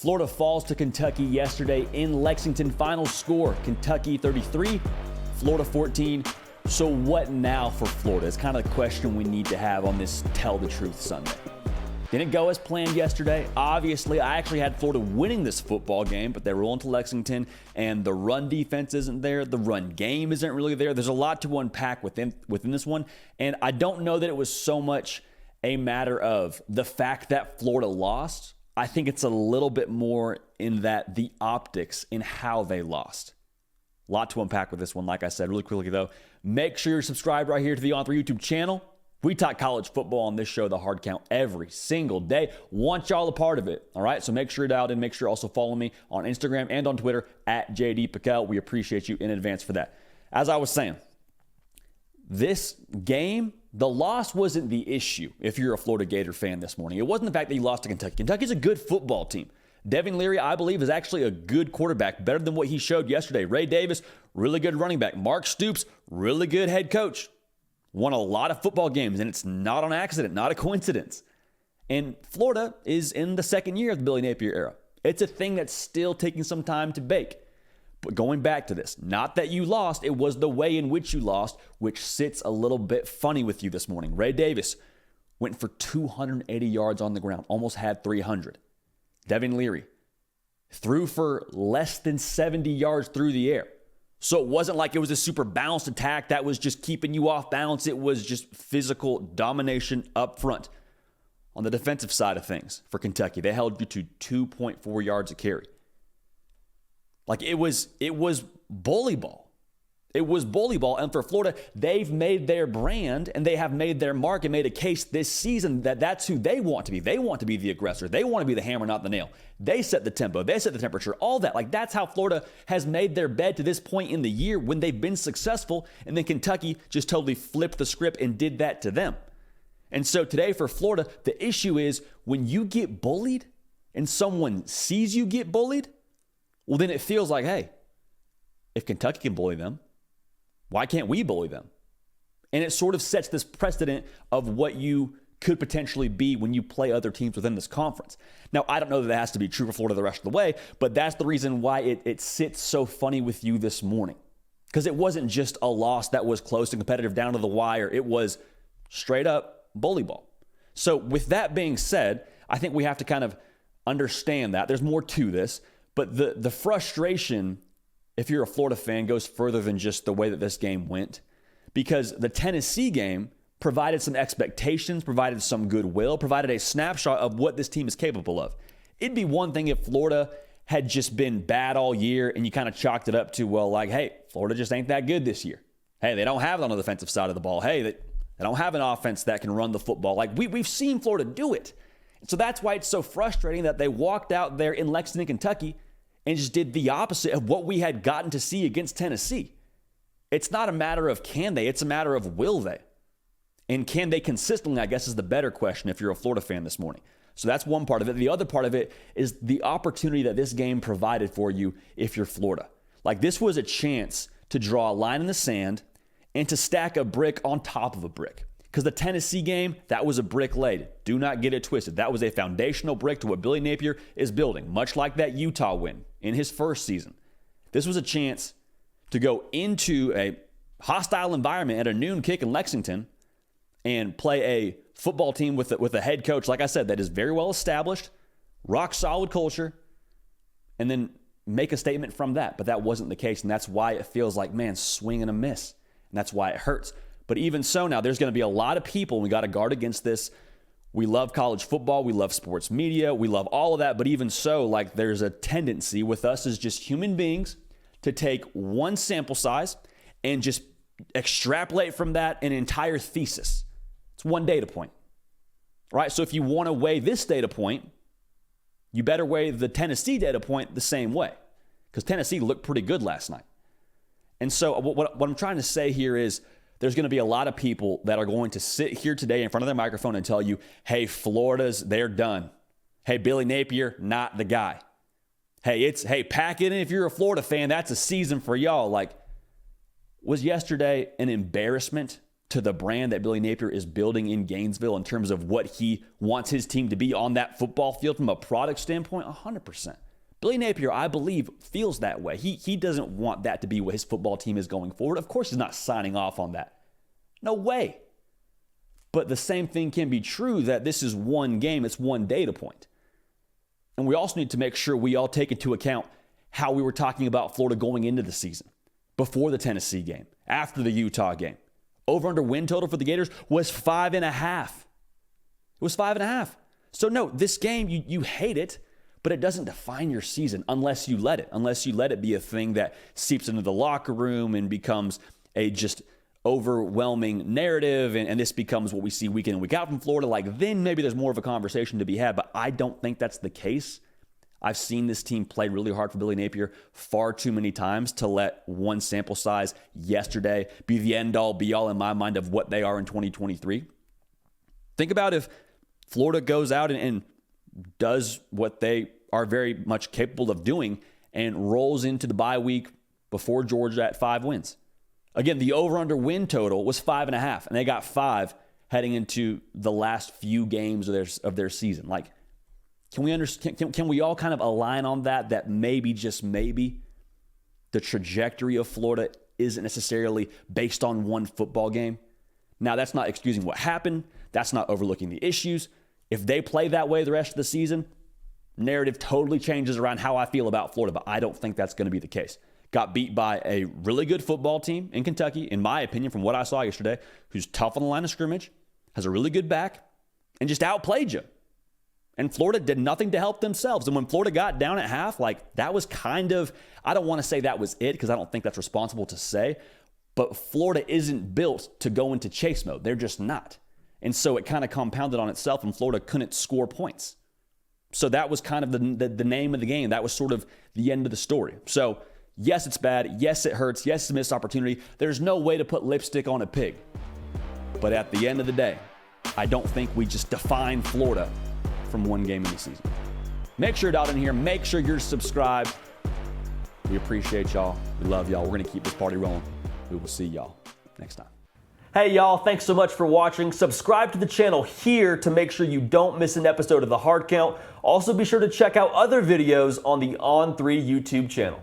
Florida falls to Kentucky yesterday in Lexington. Final score, Kentucky 33, Florida 14. So what now for Florida? It's kind of the question we need to have on this Tell the Truth Sunday. Didn't go as planned yesterday. Obviously, I actually had Florida winning this football game, but they roll into Lexington, and the run defense isn't there. The run game isn't really there. There's a lot to unpack within this one, and I don't know that it was so much a matter of the fact that Florida lost. I think it's a little bit more in that the optics in how they lost. A lot to unpack with this one, like I said. Really quickly, though, make sure you're subscribed right here to the On3 YouTube channel. We talk college football on this show, The Hard Count, every single day. Want y'all a part of it, all right? So make sure you're dialed in. Make sure you also follow me on Instagram and on Twitter at JD Piquel. We appreciate you in advance for that. As I was saying, this game, the loss wasn't the issue if you're a Florida Gator fan this morning. It wasn't the fact that you lost to Kentucky. Kentucky's a good football team. Devin Leary, I believe, is actually a good quarterback, better than what he showed yesterday. Ray Davis, really good running back. Mark Stoops, really good head coach. Won a lot of football games, and it's not on accident, not a coincidence. And Florida is in the second year of the Billy Napier era. It's a thing that's still taking some time to bake. But going back to this, not that you lost, it was the way in which you lost, which sits a little bit funny with you this morning. Ray Davis went for 280 yards on the ground, almost had 300. Devin Leary threw for less than 70 yards through the air. So it wasn't like it was a super balanced attack that was just keeping you off balance. It was just physical domination up front. On the defensive side of things for Kentucky, they held you to 2.4 yards a carry. Like it was bully ball. It was bully ball. And for Florida, they've made their brand and they have made their mark and made a case this season that that's who they want to be. They want to be the aggressor. They want to be the hammer, not the nail. They set the tempo. They set the temperature, all that. Like that's how Florida has made their bed to this point in the year when they've been successful. And then Kentucky just totally flipped the script and did that to them. And so today for Florida, the issue is when you get bullied and someone sees you get bullied, well, then it feels like, hey, if Kentucky can bully them, why can't we bully them? And it sort of sets this precedent of what you could potentially be when you play other teams within this conference. Now, I don't know that that has to be true for Florida the rest of the way, but that's the reason why it sits so funny with you this morning. Because it wasn't just a loss that was close and competitive down to the wire. It was straight up bully ball. So with that being said, I think we have to kind of understand that. There's more to this, but the frustration, if you're a Florida fan, goes further than just the way that this game went, because the Tennessee game provided some expectations, provided some goodwill, provided a snapshot of what this team is capable of. It'd be one thing if Florida had just been bad all year and you kind of chalked it up to, well, like, hey, Florida just ain't that good this year. Hey, they don't have it on the defensive side of the ball. Hey, they don't have an offense that can run the football. Like, we've seen Florida do it. So that's why it's so frustrating that they walked out there in Lexington, Kentucky, and just did the opposite of what we had gotten to see against Tennessee. It's not a matter of can they, it's a matter of will they. And can they consistently, I guess, is the better question if you're a Florida fan this morning. So that's one part of it. The other part of it is the opportunity that this game provided for you if you're Florida. Like, this was a chance to draw a line in the sand and to stack a brick on top of a brick. Because the Tennessee game, that was a brick laid. Do not get it twisted. That was a foundational brick to what Billy Napier is building, much like that Utah win in his first season. This was a chance to go into a hostile environment at a noon kick in Lexington and play a football team with a head coach, like I said, that is very well established, rock solid culture, and then make a statement from that. But that wasn't the case, and that's why it feels like, man, swing and a miss. And that's why it hurts. But even so, now there's going to be a lot of people, and we got to guard against this. We love college football. We love sports media. We love all of that. But even so, like, there's a tendency with us as just human beings to take one sample size and just extrapolate from that an entire thesis. It's one data point, right? So if you want to weigh this data point, you better weigh the Tennessee data point the same way, because Tennessee looked pretty good last night. And so what I'm trying to say here is there's going to be a lot of people that are going to sit here today in front of their microphone and tell you, hey, they're done. Hey, Billy Napier, not the guy. Hey, pack it in if you're a Florida fan. That's a season for y'all. Like, was yesterday an embarrassment to the brand that Billy Napier is building in Gainesville in terms of what he wants his team to be on that football field from a product standpoint? 100%. Billy Napier, I believe, feels that way. He doesn't want that to be what his football team is going forward. Of course, he's not signing off on that. No way. But the same thing can be true that this is one game, it's one data point. And we also need to make sure we all take into account how we were talking about Florida going into the season, before the Tennessee game, after the Utah game. Over-under win total for the Gators was 5.5. It was 5.5. So no, this game, you hate it, but it doesn't define your season unless you let it be a thing that seeps into the locker room and becomes a just overwhelming narrative, and this becomes what we see week in and week out from Florida. Like, then maybe there's more of a conversation to be had, but I don't think that's the case. I've seen this team play really hard for Billy Napier far too many times to let one sample size yesterday be the end-all, be-all in my mind of what they are in 2023. Think about if Florida goes out and does what they are very much capable of doing and rolls into the bye week before Georgia at 5 wins. Again, the over-under win total was 5.5, and they got 5 heading into the last few games of their season. Like, can we understand? Can we all kind of align on that maybe, just maybe, the trajectory of Florida isn't necessarily based on one football game? Now, that's not excusing what happened. That's not overlooking the issues. If they play that way the rest of the season, narrative totally changes around how I feel about Florida, but I don't think that's going to be the case. Got beat by a really good football team in Kentucky, in my opinion, from what I saw yesterday, who's tough on the line of scrimmage, has a really good back, and just outplayed you. And Florida did nothing to help themselves. And when Florida got down at half, like, that was kind of, I don't want to say that was it because I don't think that's responsible to say, but Florida isn't built to go into chase mode. They're just not. And so it kind of compounded on itself, and Florida couldn't score points. So that was kind of the name of the game. That was sort of the end of the story. So yes, it's bad. Yes, it hurts. Yes, it's a missed opportunity. There's no way to put lipstick on a pig. But at the end of the day, I don't think we just define Florida from one game in the season. Make sure you're dialed in here. Make sure you're subscribed. We appreciate y'all. We love y'all. We're going to keep this party rolling. We will see y'all next time. Hey y'all, thanks so much for watching. Subscribe to the channel here to make sure you don't miss an episode of The Hard Count. Also be sure to check out other videos on the On3 YouTube channel.